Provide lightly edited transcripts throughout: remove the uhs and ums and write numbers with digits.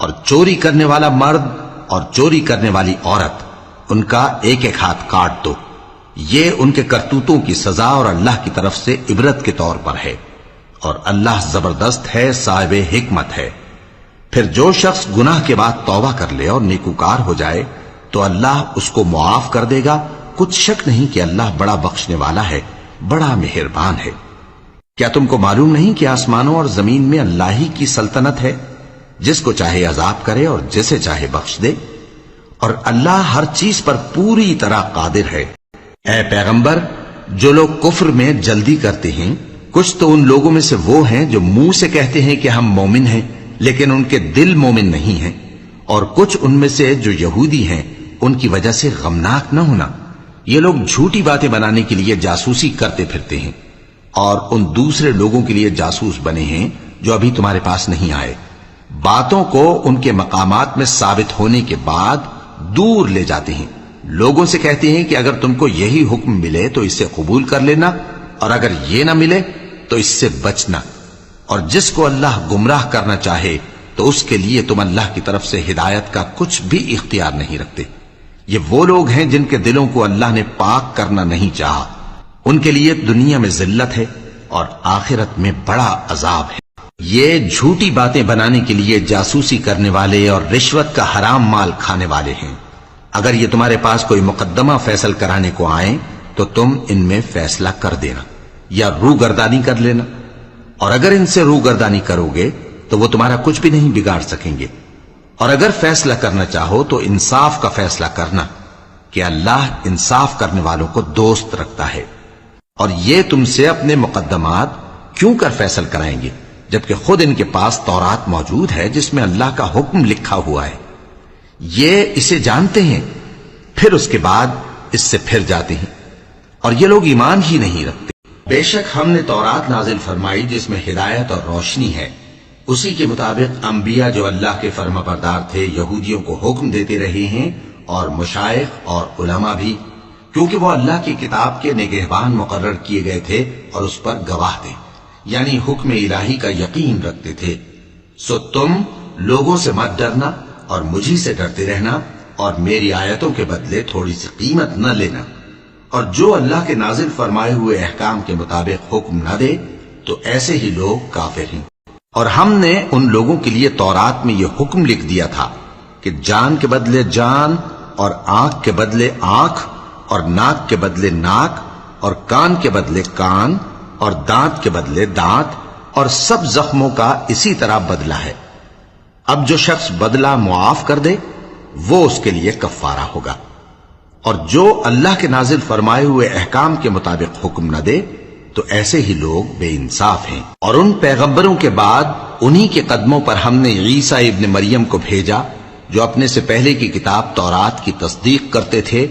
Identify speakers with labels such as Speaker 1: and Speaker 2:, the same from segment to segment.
Speaker 1: اور چوری کرنے والا مرد اور چوری کرنے والی عورت، ان کا ایک ایک ہاتھ کاٹ دو، یہ ان کے کرتوتوں کی سزا اور اللہ کی طرف سے عبرت کے طور پر ہے، اور اللہ زبردست ہے، صاحب حکمت ہے۔ پھر جو شخص گناہ کے بعد توبہ کر لے اور نیکوکار ہو جائے تو اللہ اس کو معاف کر دے گا، کچھ شک نہیں کہ اللہ بڑا بخشنے والا ہے، بڑا مہربان ہے۔ کیا تم کو معلوم نہیں کہ آسمانوں اور زمین میں اللہ ہی کی سلطنت ہے، جس کو چاہے عذاب کرے اور جسے چاہے بخش دے، اور اللہ ہر چیز پر پوری طرح قادر ہے۔ اے پیغمبر، جو لوگ کفر میں جلدی کرتے ہیں، کچھ تو ان لوگوں میں سے وہ ہیں جو منہ سے کہتے ہیں کہ ہم مومن ہیں لیکن ان کے دل مومن نہیں ہیں، اور کچھ ان میں سے جو یہودی ہیں، ان کی وجہ سے غمناک نہ ہونا۔ یہ لوگ جھوٹی باتیں بنانے کے لیے جاسوسی کرتے پھرتے ہیں، اور ان دوسرے لوگوں کے لیے جاسوس بنے ہیں جو ابھی تمہارے پاس نہیں آئے، باتوں کو ان کے مقامات میں ثابت ہونے کے بعد دور لے جاتے ہیں، لوگوں سے کہتے ہیں کہ اگر تم کو یہی حکم ملے تو اسے قبول کر لینا، اور اگر یہ نہ ملے تو اس سے بچنا، اور جس کو اللہ گمراہ کرنا چاہے تو اس کے لیے تم اللہ کی طرف سے ہدایت کا کچھ بھی اختیار نہیں رکھتے۔ یہ وہ لوگ ہیں جن کے دلوں کو اللہ نے پاک کرنا نہیں چاہا، ان کے لیے دنیا میں ذلت ہے اور آخرت میں بڑا عذاب ہے۔ یہ جھوٹی باتیں بنانے کے لیے جاسوسی کرنے والے اور رشوت کا حرام مال کھانے والے ہیں۔ اگر یہ تمہارے پاس کوئی مقدمہ فیصل کرانے کو آئیں تو تم ان میں فیصلہ کر دینا یا روگردانی کر لینا، اور اگر ان سے روگردانی کرو گے تو وہ تمہارا کچھ بھی نہیں بگاڑ سکیں گے، اور اگر فیصلہ کرنا چاہو تو انصاف کا فیصلہ کرنا کہ اللہ انصاف کرنے والوں کو دوست رکھتا ہے۔ اور یہ تم سے اپنے مقدمات کیوں کر فیصل کرائیں گے جبکہ خود ان کے پاس تورات موجود ہے جس میں اللہ کا حکم لکھا ہوا ہے؟ یہ اسے جانتے ہیں، پھر اس کے بعد اس سے پھر جاتے ہیں، اور یہ لوگ ایمان ہی نہیں رکھتے۔ بے شک ہم نے تورات نازل فرمائی جس میں ہدایت اور روشنی ہے، اسی کے مطابق انبیاء جو اللہ کے فرما بردار تھے یہودیوں کو حکم دیتے رہے ہیں، اور مشائخ اور علماء بھی، کیونکہ وہ اللہ کی کتاب کے نگہبان مقرر کیے گئے تھے اور اس پر گواہ تھے، یعنی حکم الہی کا یقین رکھتے تھے۔ سو تم لوگوں سے مت ڈرنا اور مجھی سے ڈرتے رہنا، اور میری آیتوں کے بدلے تھوڑی سی قیمت نہ لینا، اور جو اللہ کے نازل فرمائے ہوئے احکام کے مطابق حکم نہ دے تو ایسے ہی لوگ کافر ہیں۔ اور ہم نے ان لوگوں کے لیے تورات میں یہ حکم لکھ دیا تھا کہ جان کے بدلے جان، اور آنکھ کے بدلے آنکھ، اور ناک کے بدلے ناک، اور کان کے بدلے کان، اور دانت کے بدلے دانت، اور سب زخموں کا اسی طرح بدلہ ہے۔ اب جو شخص بدلہ معاف کر دے وہ اس کے لیے کفارہ ہوگا، اور جو اللہ کے نازل فرمائے ہوئے احکام کے مطابق حکم نہ دے تو ایسے ہی لوگ بے انصاف ہیں۔ اور ان پیغمبروں کے بعد انہی کے قدموں پر ہم نے عیسیٰ ابن مریم کو بھیجا جو اپنے سے پہلے کی کتاب تورات کی تصدیق کرتے تھے،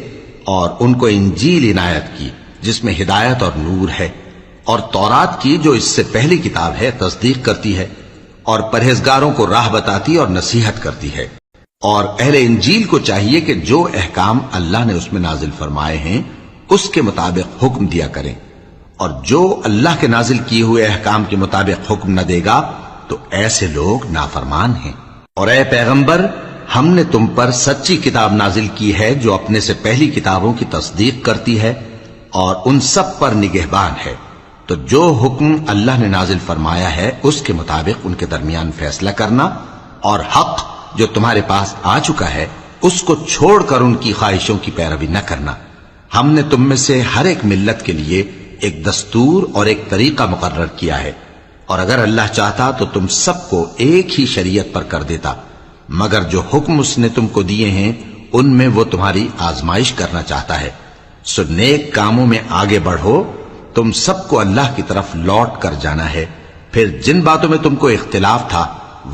Speaker 1: اور ان کو انجیل عنایت کی جس میں ہدایت اور نور ہے، اور تورات کی جو اس سے پہلی کتاب ہے تصدیق کرتی ہے، اور پرہیزگاروں کو راہ بتاتی اور نصیحت کرتی ہے۔ اور اہل انجیل کو چاہیے کہ جو احکام اللہ نے اس میں نازل فرمائے ہیں اس کے مطابق حکم دیا کریں، اور جو اللہ کے نازل کیے ہوئے احکام کے مطابق حکم نہ دے گا تو ایسے لوگ نافرمان ہیں۔ اور اے پیغمبر، ہم نے تم پر سچی کتاب نازل کی ہے جو اپنے سے پہلی کتابوں کی تصدیق کرتی ہے اور ان سب پر نگہبان ہے، تو جو حکم اللہ نے نازل فرمایا ہے اس کے مطابق ان کے درمیان فیصلہ کرنا، اور حق جو تمہارے پاس آ چکا ہے اس کو چھوڑ کر ان کی خواہشوں کی پیروی نہ کرنا۔ ہم نے تم میں سے ہر ایک ملت کے لیے ایک دستور اور ایک طریقہ مقرر کیا ہے، اور اگر اللہ چاہتا تو تم سب کو ایک ہی شریعت پر کر دیتا، مگر جو حکم اس نے تم کو دیے ہیں ان میں وہ تمہاری آزمائش کرنا چاہتا ہے۔ سو نیک کاموں میں آگے بڑھو، تم سب کو اللہ کی طرف لوٹ کر جانا ہے، پھر جن باتوں میں تم کو اختلاف تھا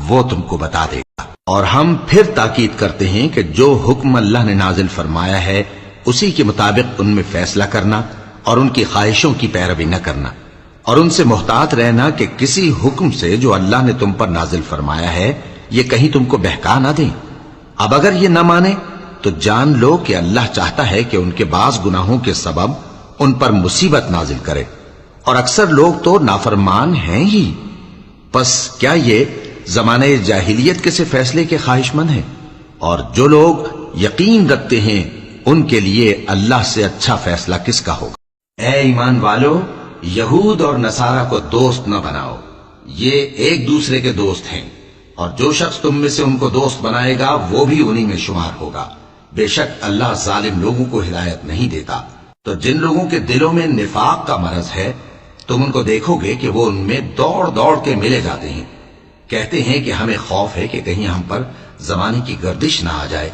Speaker 1: وہ تم کو بتا دے گا۔ اور ہم پھر تاکید کرتے ہیں کہ جو حکم اللہ نے نازل فرمایا ہے اسی کے مطابق ان میں فیصلہ کرنا، اور ان کی خواہشوں کی پیروی نہ کرنا، اور ان سے محتاط رہنا کہ کسی حکم سے جو اللہ نے تم پر نازل فرمایا ہے یہ کہیں تم کو بہکا نہ دیں۔ اب اگر یہ نہ مانے تو جان لو کہ اللہ چاہتا ہے کہ ان کے بعض گناہوں کے سبب ان پر مصیبت نازل کرے، اور اکثر لوگ تو نافرمان ہیں ہی۔ پس کیا یہ زمانے جاہلیت کے سے فیصلے کے خواہش مند ہیں، اور جو لوگ یقین رکھتے ہیں ان کے لیے اللہ سے اچھا فیصلہ کس کا ہوگا۔ اے ایمان والو، یہود اور نصارہ کو دوست نہ بناؤ، یہ ایک دوسرے کے دوست ہیں، اور جو شخص تم میں سے ان کو دوست بنائے گا وہ بھی انہی میں شمار ہوگا۔ بے شک اللہ ظالم لوگوں کو ہدایت نہیں دیتا۔ تو جن لوگوں کے دلوں میں نفاق کا مرض ہے تم ان کو دیکھو گے کہ وہ ان میں دوڑ دوڑ کے ملے جاتے ہیں، کہتے ہیں کہ ہمیں خوف ہے کہ کہیں ہم پر زمانے کی گردش نہ آ جائے،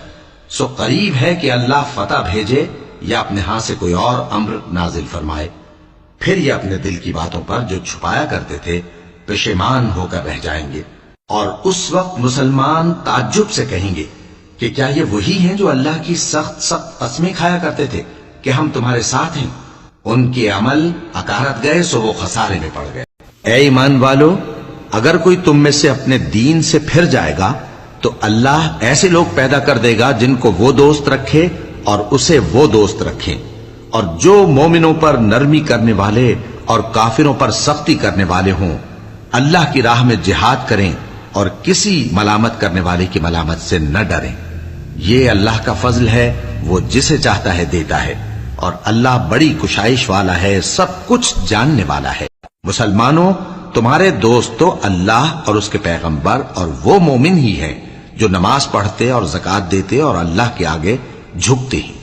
Speaker 1: سو قریب ہے کہ اللہ فتح بھیجے یا اپنے ہاں سے کوئی اور امر نازل فرمائے، پھر یہ اپنے دل کی باتوں پر جو چھپایا کرتے تھے پشیمان ہو کر رہ جائیں گے۔ اور اس وقت مسلمان تعجب سے کہیں گے کہ کیا یہ وہی ہیں جو اللہ کی سخت سخت قسمیں کھایا کرتے تھے کہ ہم تمہارے ساتھ ہیں؟ ان کے عمل اکارت گئے سو وہ خسارے میں پڑ گئے۔ اے ایمان والو، اگر کوئی تم میں سے اپنے دین سے پھر جائے گا تو اللہ ایسے لوگ پیدا کر دے گا جن کو وہ دوست رکھے اور اسے وہ دوست رکھیں، اور جو مومنوں پر نرمی کرنے والے اور کافروں پر سختی کرنے والے ہوں، اللہ کی راہ میں جہاد کریں اور کسی ملامت کرنے والے کی ملامت سے نہ ڈریں۔ یہ اللہ کا فضل ہے، وہ جسے چاہتا ہے دیتا ہے، اور اللہ بڑی کشائش والا ہے، سب کچھ جاننے والا ہے۔ مسلمانوں، تمہارے دوست تو اللہ اور اس کے پیغمبر اور وہ مومن ہی ہیں جو نماز پڑھتے اور زکوٰۃ دیتے اور اللہ کے آگے جھکتے ہیں،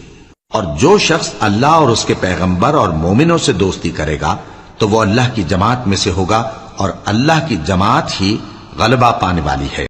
Speaker 1: اور جو شخص اللہ اور اس کے پیغمبر اور مومنوں سے دوستی کرے گا تو وہ اللہ کی جماعت میں سے ہوگا، اور اللہ کی جماعت ہی غلبہ پانے والی ہے۔